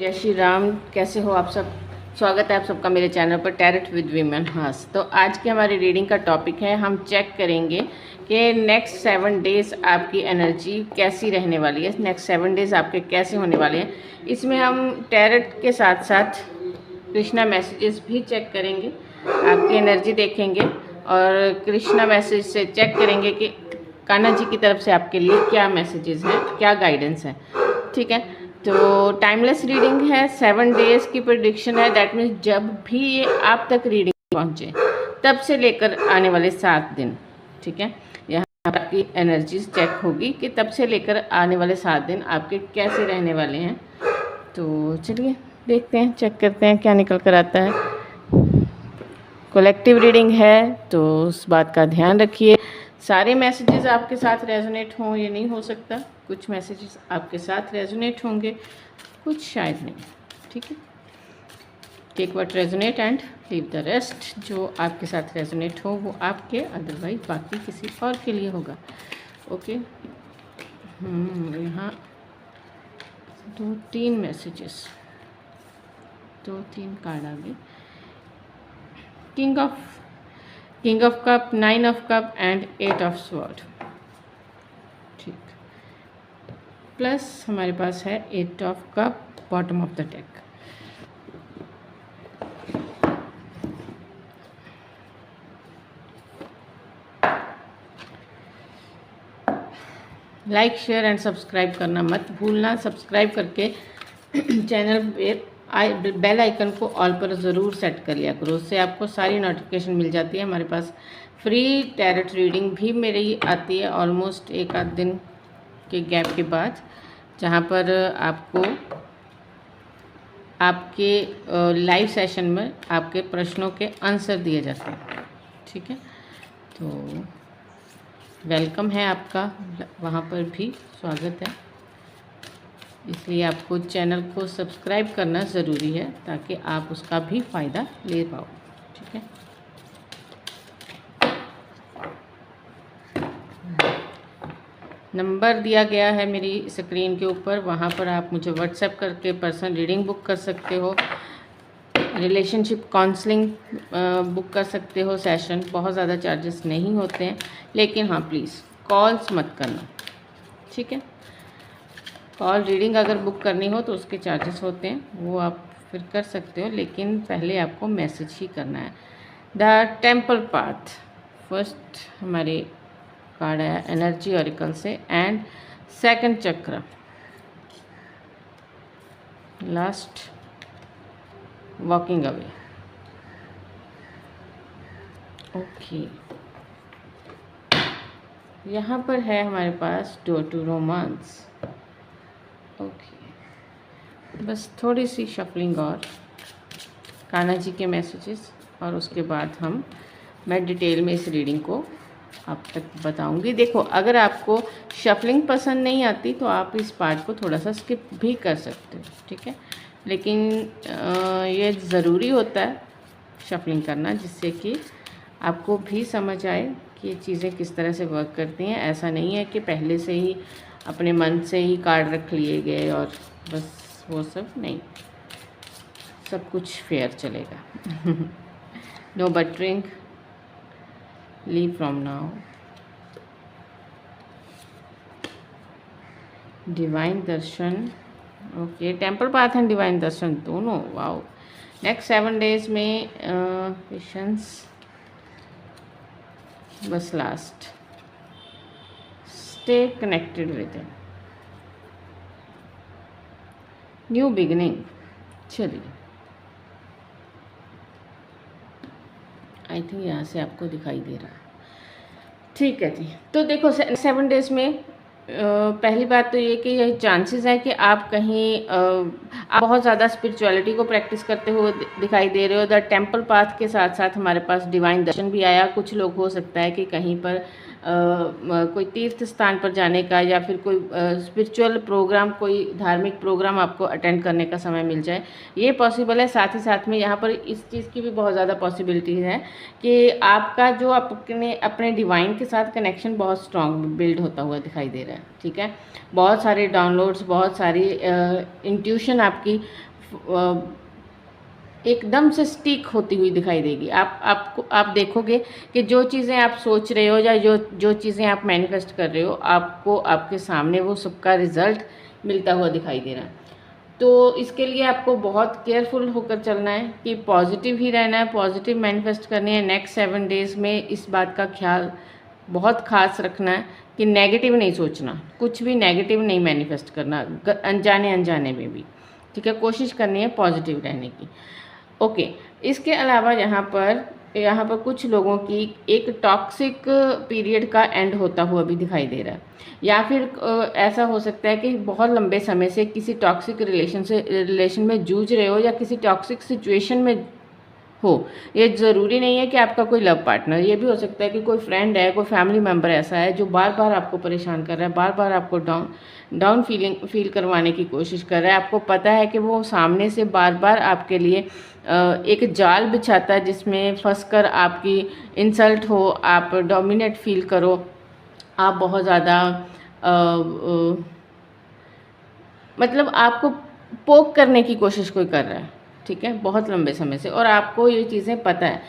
जय श्री राम। कैसे हो आप सब? स्वागत है आप सबका मेरे चैनल पर टैरेट विद वीमेन हास। तो आज की हमारी रीडिंग का टॉपिक है, हम चेक करेंगे कि नेक्स्ट 7 डेज़ आपकी एनर्जी कैसी रहने वाली है, नेक्स्ट 7 डेज़ आपके कैसे होने वाले हैं। इसमें हम टैरेट के साथ साथ कृष्णा मैसेजेस भी चेक करेंगे, आपकी एनर्जी देखेंगे और कृष्णा मैसेज से चेक करेंगे कि कान्हा जी की तरफ से आपके लिए क्या मैसेजेस हैं, क्या गाइडेंस है। ठीक है, तो टाइमलेस रीडिंग है, 7 डेज़ की प्रेडिक्शन है। दैट मीन्स जब भी ये आप तक रीडिंग पहुँचे तब से लेकर आने वाले 7 दिन। ठीक है, यहाँ आपकी एनर्जीज चेक होगी कि तब से लेकर आने वाले 7 दिन आपके कैसे रहने वाले हैं। तो चलिए देखते हैं, चेक करते हैं क्या निकल कर आता है। कलेक्टिव रीडिंग है तो उस बात का ध्यान रखिए, सारे मैसेजेस आपके साथ रेजोनेट हों ये नहीं हो सकता। कुछ मैसेजेस आपके साथ रेजोनेट होंगे, कुछ शायद नहीं। ठीक है, take what resonate and leave the rest. जो आपके साथ रेजोनेट हो वो आपके, अदरवाइज बाकी किसी और के लिए होगा। ओके, यहाँ 2-3 मैसेजेस, 2-3 कार्ड आ गए। King of cup, 9 of cup and 8 of sword. ठीक, प्लस हमारे पास है 8 of cup bottom of the deck. Like share and subscribe करना मत भूलना। सब्सक्राइब करके चैनल पे बेल आइकन को ऑल पर ज़रूर सेट कर लिया करो, उससे आपको सारी नोटिफिकेशन मिल जाती है। हमारे पास फ्री टैरेट रीडिंग भी मेरी आती है ऑलमोस्ट 1 आध दिन के गैप के बाद, जहाँ पर आपको आपके लाइव सेशन में आपके प्रश्नों के आंसर दिए जाते हैं। ठीक है, तो वेलकम है आपका, वहाँ पर भी स्वागत है। इसलिए आपको चैनल को सब्सक्राइब करना ज़रूरी है ताकि आप उसका भी फ़ायदा ले पाओ। ठीक है, नंबर दिया गया है मेरी स्क्रीन के ऊपर, वहाँ पर आप मुझे व्हाट्सएप करके पर्सनल रीडिंग बुक कर सकते हो, रिलेशनशिप काउंसलिंग बुक कर सकते हो। सेशन बहुत ज़्यादा चार्जेस नहीं होते हैं, लेकिन हाँ प्लीज़ कॉल्स मत करना। ठीक है, कॉल रीडिंग अगर बुक करनी हो तो उसके चार्जेस होते हैं, वो आप फिर कर सकते हो, लेकिन पहले आपको मैसेज ही करना है। द टेम्पल पाथ, फर्स्ट हमारे कार्ड आया एनर्जी ऑरिकल से, एंड सेकंड चक्र, लास्ट वॉकिंग अवे। ओके, यहाँ पर है हमारे पास डोर टू रोमांस। ओके, बस थोड़ी सी शफलिंग और कान्हा जी के मैसेजेस, और उसके बाद मैं डिटेल में इस रीडिंग को आप तक बताऊंगी। देखो, अगर आपको शफलिंग पसंद नहीं आती तो आप इस पार्ट को थोड़ा सा स्किप भी कर सकते हो। ठीक है, लेकिन ये ज़रूरी होता है शफलिंग करना, जिससे कि आपको भी समझ आए कि ये चीज़ें किस तरह से वर्क करती हैं। ऐसा नहीं है कि पहले से ही अपने मन से ही कार्ड रख लिए गए और बस, वो सब नहीं, सब कुछ फेयर चलेगा। No buttering, leave from now, divine darshan. Okay, temple path and divine darshan दोनों, वाओ। नेक्स्ट 7 डेज में पेशेंस, बस last, stay connected with him, new beginning. चलिए, आई थिंक यहाँ से आपको दिखाई दे रहा है। ठीक है जी, तो देखो 7 डेज़ में पहली बात तो ये कि ये चांसेस है कि आप कहीं आप बहुत ज़्यादा स्पिरिचुअलिटी को प्रैक्टिस करते हुए दिखाई दे रहे हो। द टेम्पल पाथ के साथ साथ हमारे पास डिवाइन दर्शन भी आया। कुछ लोग हो सकता है कि कहीं पर कोई तीर्थ स्थान पर जाने का या फिर कोई स्पिरिचुअल प्रोग्राम, कोई धार्मिक प्रोग्राम आपको अटेंड करने का समय मिल जाए, ये पॉसिबल है। साथ ही साथ में यहाँ पर इस चीज़ की भी बहुत ज़्यादा पॉसिबिलिटी है कि आपका जो अपने डिवाइन के साथ कनेक्शन बहुत स्ट्रॉन्ग बिल्ड होता हुआ दिखाई दे रहा है। ठीक है, बहुत सारे डाउनलोड्स, बहुत सारी इंट्यूशन आपकी एकदम से स्टिक होती हुई दिखाई देगी। आप देखोगे कि जो चीज़ें आप सोच रहे हो या जो चीज़ें आप मैनिफेस्ट कर रहे हो, आपको आपके सामने वो सबका रिज़ल्ट मिलता हुआ दिखाई दे रहा है। तो इसके लिए आपको बहुत केयरफुल होकर चलना है कि पॉजिटिव ही रहना है, पॉजिटिव मैनिफेस्ट करनी है। नेक्स्ट 7 डेज़ में इस बात का ख्याल बहुत ख़ास रखना है कि नेगेटिव नहीं सोचना, कुछ भी नेगेटिव नहीं मैनिफेस्ट करना, अनजाने में भी, ठीक है। कोशिश करनी है पॉजिटिव रहने की। ओके, इसके अलावा यहाँ पर कुछ लोगों की एक टॉक्सिक पीरियड का एंड होता हुआ भी दिखाई दे रहा है, या फिर ऐसा हो सकता है कि बहुत लंबे समय से किसी टॉक्सिक रिलेशन में जूझ रहे हो या किसी टॉक्सिक सिचुएशन में हो। ये ज़रूरी नहीं है कि आपका कोई लव पार्टनर, ये भी हो सकता है कि कोई फ्रेंड है, कोई फैमिली मेम्बर ऐसा है जो बार बार आपको परेशान कर रहा है, बार बार आपको डाउन फील करवाने की कोशिश कर रहा है। आपको पता है कि वो सामने से बार बार आपके लिए एक जाल बिछाता है जिसमें फंसकर आपकी इंसल्ट हो, आप डोमिनेट फील करो, आप बहुत ज़्यादा मतलब आपको पोक करने की कोशिश कोई कर रहा है, ठीक है, बहुत लंबे समय से, और आपको ये चीज़ें पता है।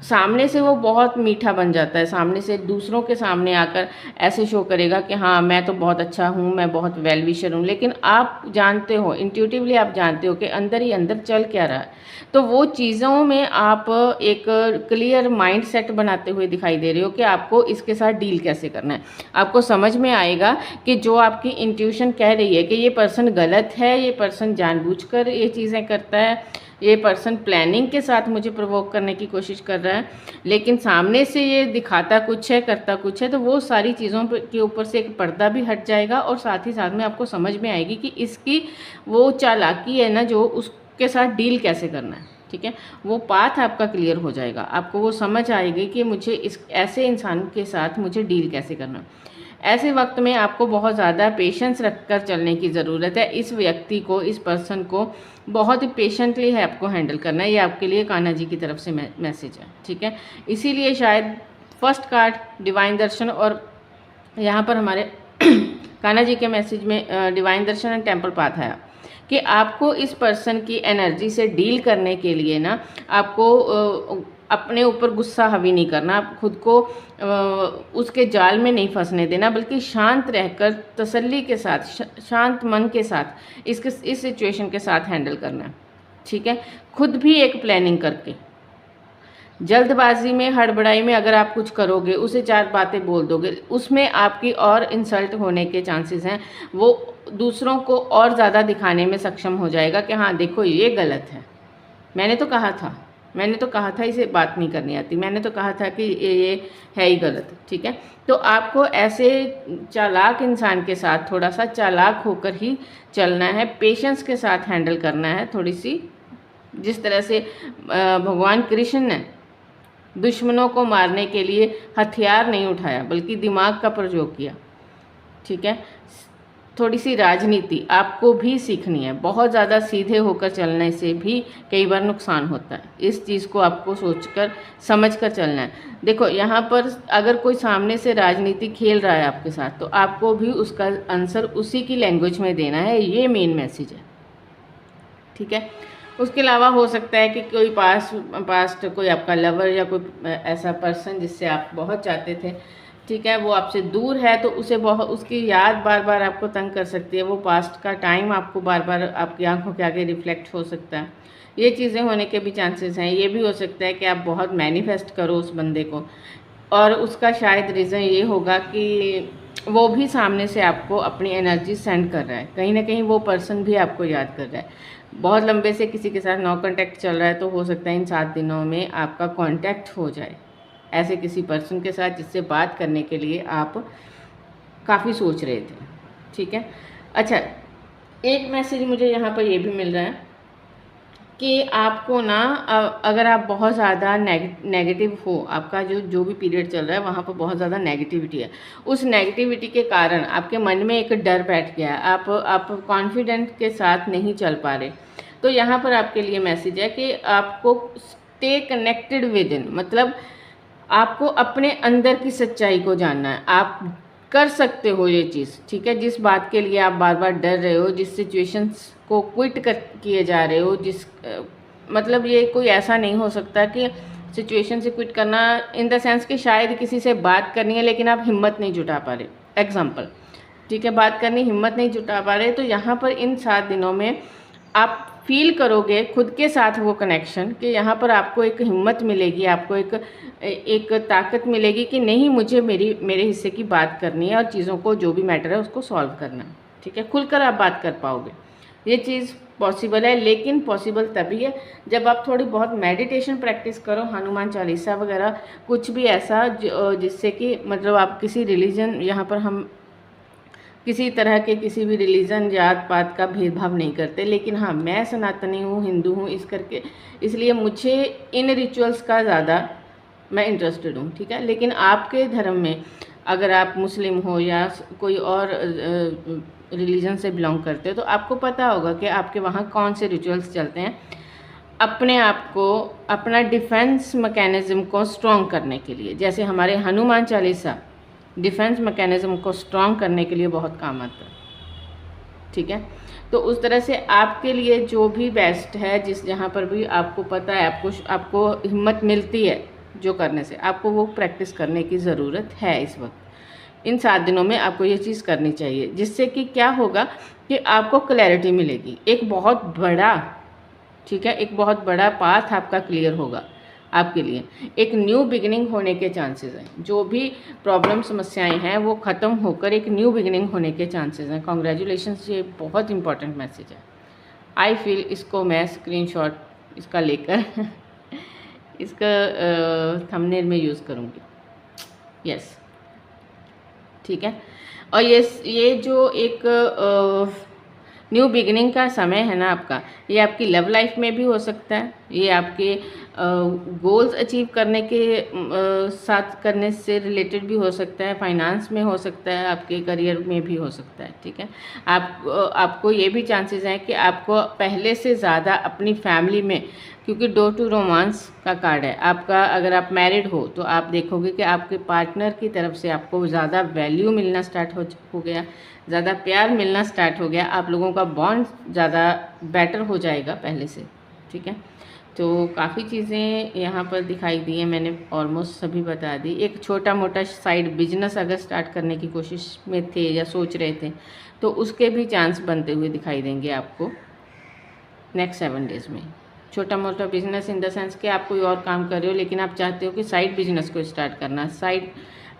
सामने से वो बहुत मीठा बन जाता है, सामने से दूसरों के सामने आकर ऐसे शो करेगा कि हाँ मैं तो बहुत अच्छा हूँ, मैं बहुत वेल विशर हूँ, लेकिन आप जानते हो, इंट्यूटिवली आप जानते हो कि अंदर ही अंदर चल क्या रहा है। तो वो चीज़ों में आप एक क्लियर माइंड सेट बनाते हुए दिखाई दे रहे हो कि आपको इसके साथ डील कैसे करना है। आपको समझ में आएगा कि जो आपकी इंट्यूशन कह रही है कि ये पर्सन गलत है, ये पर्सन जानबूझकर ये चीज़ें करता है, ये पर्सन प्लानिंग के साथ मुझे प्रोवोक करने की कोशिश कर रहा है, लेकिन सामने से ये दिखाता कुछ है, करता कुछ है, तो वो सारी चीज़ों के ऊपर से एक पर्दा भी हट जाएगा और साथ ही साथ में आपको समझ में आएगी कि इसकी वो चालाकी है ना, जो उसके साथ डील कैसे करना है, ठीक है। वो पाथ आपका क्लियर हो जाएगा, आपको वो समझ आएगी कि मुझे इस ऐसे इंसान के साथ मुझे डील कैसे करना है। ऐसे वक्त में आपको बहुत ज़्यादा पेशेंस रखकर चलने की ज़रूरत है। इस व्यक्ति को, इस पर्सन को बहुत ही पेशेंटली है आपको हैंडल करना है। ये आपके लिए कान्हा जी की तरफ से मैसेज है, ठीक है। इसीलिए शायद फर्स्ट कार्ड डिवाइन दर्शन, और यहाँ पर हमारे कान्हा जी के मैसेज में divine Darshan and temple path आया कि आपको इस पर्सन की एनर्जी से डील करने के लिए ना, आपको अपने ऊपर गुस्सा हावी नहीं करना, आप खुद को उसके जाल में नहीं फंसने देना, बल्कि शांत रहकर तसल्ली के साथ, शांत मन के साथ इस सिचुएशन के साथ हैंडल करना, ठीक है। खुद भी एक प्लानिंग करके, जल्दबाजी में, हड़बड़ाई में अगर आप कुछ करोगे, उसे 4 बातें बोल दोगे, उसमें आपकी और इंसल्ट होने के चांसेस हैं। वो दूसरों को और ज़्यादा दिखाने में सक्षम हो जाएगा कि हाँ देखो ये गलत है, मैंने तो कहा था इसे बात नहीं करनी आती, मैंने तो कहा था कि ये है ही गलत, ठीक है। तो आपको ऐसे चालाक इंसान के साथ थोड़ा सा चालाक होकर ही चलना है, पेशेंस के साथ हैंडल करना है थोड़ी सी। जिस तरह से भगवान कृष्ण ने दुश्मनों को मारने के लिए हथियार नहीं उठाया बल्कि दिमाग का प्रयोग किया, ठीक है। थोड़ी सी राजनीति आपको भी सीखनी है। बहुत ज़्यादा सीधे होकर चलने से भी कई बार नुकसान होता है, इस चीज़ को आपको सोचकर समझकर चलना है। देखो यहाँ पर अगर कोई सामने से राजनीति खेल रहा है आपके साथ, तो आपको भी उसका आंसर उसी की लैंग्वेज में देना है, ये मेन मैसेज है, ठीक है। उसके अलावा हो सकता है कि कोई पास्ट कोई आपका लवर या कोई ऐसा पर्सन जिससे आप बहुत चाहते थे, ठीक है, वो आपसे दूर है, तो उसे बहुत, उसकी याद बार बार आपको तंग कर सकती है। वो पास्ट का टाइम आपको बार बार आपकी आंखों के आगे रिफ्लेक्ट हो सकता है। ये चीज़ें होने के भी चांसेस हैं। ये भी हो सकता है कि आप बहुत मैनिफेस्ट करो उस बंदे को, और उसका शायद रीज़न ये होगा कि वो भी सामने से आपको अपनी एनर्जी सेंड कर रहा है, कहीं ना कहीं वो पर्सन भी आपको याद कर रहा है। बहुत लंबे से किसी के साथ नो कॉन्टैक्ट चल रहा है, तो हो सकता है इन 7 दिनों में आपका कॉन्टैक्ट हो जाए ऐसे किसी पर्सन के साथ जिससे बात करने के लिए आप काफ़ी सोच रहे थे, ठीक है। अच्छा, एक मैसेज मुझे यहाँ पर ये भी मिल रहा है कि आपको ना, अगर आप बहुत ज़्यादा नेगेटिव हो, आपका जो भी पीरियड चल रहा है वहाँ पर बहुत ज़्यादा नेगेटिविटी है, उस नेगेटिविटी के कारण आपके मन में एक डर बैठ गया है, आप कॉन्फिडेंट के साथ नहीं चल पा रहे। तो यहाँ पर आपके लिए मैसेज है कि आपको स्टे कनेक्टेड विद इन, मतलब आपको अपने अंदर की सच्चाई को जानना है। आप कर सकते हो ये चीज़, ठीक है। जिस बात के लिए आप बार बार डर रहे हो, जिस सिचुएशंस को क्विट किए जा रहे हो, मतलब ये कोई ऐसा नहीं हो सकता कि सिचुएशन से क्विट करना इन द सेंस कि शायद किसी से बात करनी है लेकिन आप हिम्मत नहीं जुटा पा रहे, एग्जाम्पल, ठीक है, बात करनी हिम्मत नहीं जुटा पा रहे, तो यहाँ पर इन 7 दिनों में आप फील करोगे खुद के साथ वो कनेक्शन कि यहाँ पर आपको एक हिम्मत मिलेगी, आपको एक ताकत मिलेगी कि नहीं, मुझे मेरे हिस्से की बात करनी है और चीज़ों को जो भी मैटर है उसको सॉल्व करना है, ठीक है। खुलकर आप बात कर पाओगे, ये चीज़ पॉसिबल है। लेकिन पॉसिबल तभी है जब आप थोड़ी बहुत मेडिटेशन प्रैक्टिस करो, हनुमान चालीसा वगैरह, कुछ भी ऐसा जिससे कि मतलब आप किसी रिलीजन, यहाँ पर हम किसी तरह के किसी भी रिलीजन जात पात का भेदभाव नहीं करते, लेकिन हाँ, मैं सनातनी हूँ, हिंदू हूँ, इसलिए मुझे इन रिचुअल्स का ज़्यादा मैं इंटरेस्टेड हूँ, ठीक है। लेकिन आपके धर्म में अगर आप मुस्लिम हो या कोई और रिलीजन से बिलोंग करते हो तो आपको पता होगा कि आपके वहाँ कौन से रिचुअल्स चलते हैं अपने आप को, अपना डिफेंस मैकेनिज़्म को स्ट्रॉन्ग करने के लिए। जैसे हमारे हनुमान चालीसा डिफेंस मैकेनिज़्म को स्ट्रॉन्ग करने के लिए बहुत काम आता है, ठीक है। तो उस तरह से आपके लिए जो भी बेस्ट है, जहाँ पर भी आपको पता है, आपको हिम्मत मिलती है जो करने से, आपको वो प्रैक्टिस करने की ज़रूरत है इस वक्त। इन 7 दिनों में आपको ये चीज़ करनी चाहिए, जिससे कि क्या होगा कि आपको क्लैरिटी मिलेगी, एक बहुत बड़ा, ठीक है, एक बहुत बड़ा पाथ आपका क्लियर होगा आपके लिए, एक न्यू बिगिनिंग होने के चांसेस हैं। जो भी प्रॉब्लम समस्याएं हैं वो ख़त्म होकर एक न्यू बिगिनिंग होने के चांसेस हैं। कॉन्ग्रेचुलेशंस, ये बहुत इंपॉर्टेंट मैसेज है। आई फील इसको मैं स्क्रीनशॉट इसका लेकर इसका थंबनेल में यूज़ करूँगी, यस, ठीक है। और ये जो एक न्यू बिगिनिंग का समय है ना आपका, ये आपकी लव लाइफ में भी हो सकता है, ये आपके गोल्स अचीव करने के साथ करने से रिलेटेड भी हो सकता है, फाइनेंस में हो सकता है, आपके करियर में भी हो सकता है, ठीक है। आपको ये भी चांसेस हैं कि आपको पहले से ज़्यादा अपनी फैमिली में, क्योंकि डोर टू रोमांस का कार्ड है आपका, अगर आप मैरिड हो तो आप देखोगे कि आपके पार्टनर की तरफ से आपको ज़्यादा वैल्यू मिलना स्टार्ट हो गया, ज़्यादा प्यार मिलना स्टार्ट हो गया, आप लोगों का बॉन्ड ज़्यादा बेटर हो जाएगा पहले से, ठीक है। तो काफ़ी चीज़ें यहाँ पर दिखाई दी हैं, मैंने ऑलमोस्ट सभी बता दी। एक छोटा मोटा साइड बिजनेस अगर स्टार्ट करने की कोशिश में थे या सोच रहे थे तो उसके भी चांस बनते हुए दिखाई देंगे आपको नेक्स्ट 7 डेज़ में। छोटा मोटा बिजनेस इन द सेंस कि आप कोई और काम कर रहे हो लेकिन आप चाहते हो कि साइड बिजनेस को स्टार्ट करना, साइड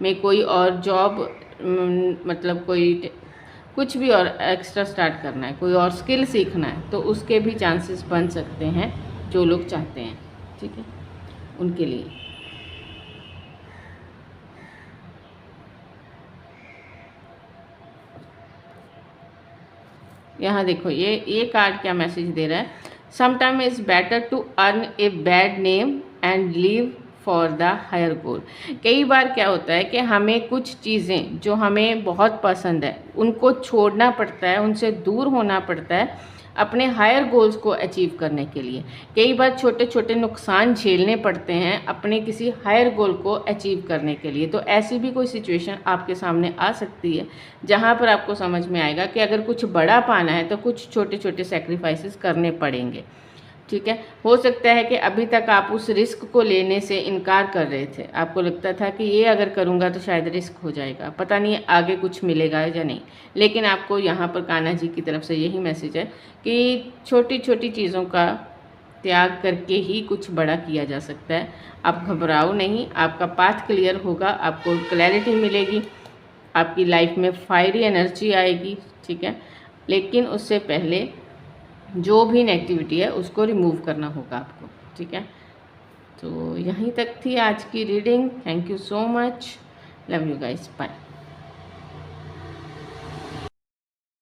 में कोई और जॉब, मतलब कोई कुछ भी और एक्स्ट्रा स्टार्ट करना है, कोई और स्किल सीखना है, तो उसके भी चांसेस बन सकते हैं जो लोग चाहते हैं, ठीक है, उनके लिए। यहाँ देखो ये कार्ड क्या मैसेज दे रहा है, sometime is better to earn a bad name and leave for the higher goal. कई बार क्या होता है कि हमें कुछ चीज़ें जो हमें बहुत पसंद है उनको छोड़ना पड़ता है, उनसे दूर होना पड़ता है अपने हायर गोल्स को अचीव करने के लिए। कई बार छोटे छोटे नुकसान झेलने पड़ते हैं अपने किसी हायर गोल को अचीव करने के लिए। तो ऐसी भी कोई सिचुएशन आपके सामने आ सकती है जहां पर आपको समझ में आएगा कि अगर कुछ बड़ा पाना है तो कुछ छोटे छोटे सेक्रीफाइसेस करने पड़ेंगे, ठीक है। हो सकता है कि अभी तक आप उस रिस्क को लेने से इनकार कर रहे थे, आपको लगता था कि ये अगर करूँगा तो शायद रिस्क हो जाएगा, पता नहीं आगे कुछ मिलेगा या नहीं, लेकिन आपको यहाँ पर कान्हा जी की तरफ से यही मैसेज है कि छोटी छोटी चीज़ों का त्याग करके ही कुछ बड़ा किया जा सकता है। आप घबराओ नहीं, आपका पाथ क्लियर होगा, आपको क्लैरिटी मिलेगी, आपकी लाइफ में फायरी एनर्जी आएगी, ठीक है। लेकिन उससे पहले जो भी नेगेटिविटी है उसको रिमूव करना होगा आपको, ठीक है। तो यहीं तक थी आज की reading. Thank you so much, love you guys, bye.